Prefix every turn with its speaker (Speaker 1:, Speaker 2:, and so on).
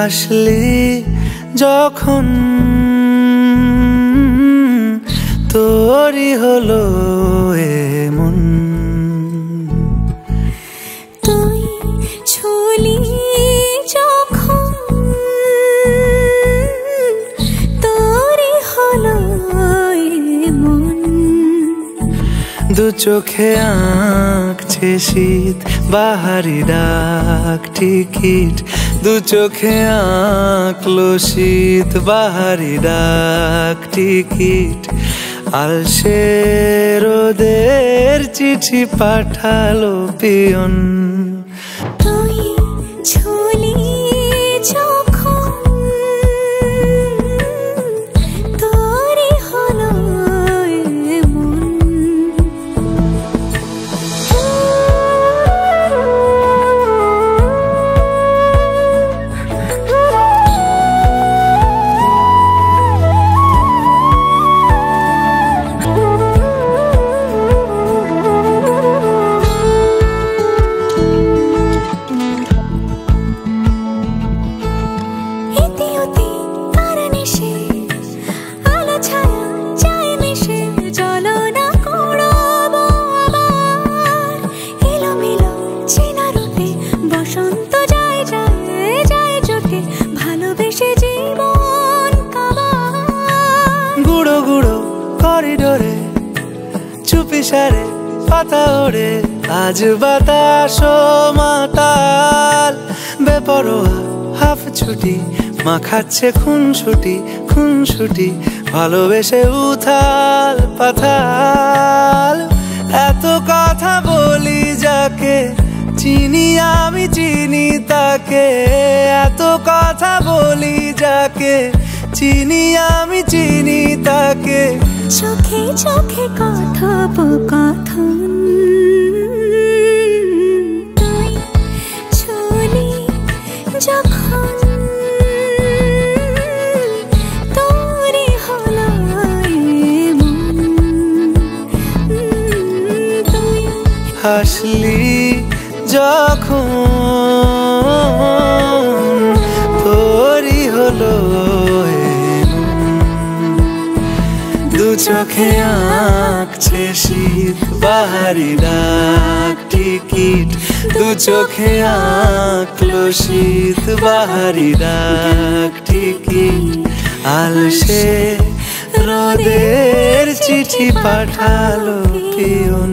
Speaker 1: হাসলি যখন তোরই হলো এমন,
Speaker 2: তুই ছুলি যখন তোরই হলো এমন।
Speaker 1: দু চোখে আঁকছে শীত বাহারি ডাক টিকিট, দু চোখে আঁকলো শীত বাহারি ডাক টিকিট। আলসে রোদের চিঠি পাঠালো পিয়ন,
Speaker 2: তুই ছুলি যখন তোরই হলো এমন।
Speaker 1: গুঁড়ো গুঁড়ো করিডোরে চুপি সারে পাতা ওড়ে, আজ বাতাস মাতাল বেপরোয়া হাফ ছুটি, মাখাচ্ছে খুনসুটি খুনসুটি, ভালোবেসে উথাল পাথাল। এত কথা বলি যাকে চিনি আমি চিনি তাকে, এত কথা বলি যাকে চিনি আমি চিনি তাকে।
Speaker 2: চোখে চোখে কথোপকথন, তুই ছুলি যখন তোরই হলো এমন। তুই
Speaker 1: হাসলি যখন তোরই হলো দু চোখে আঁকছে শীত বাহারি ডাক টিকিট, দু চোখে আঁকলো শীত বাহারি ডাক টিকিট। আলসে রোদের চিঠি পাঠালো পিয়ন।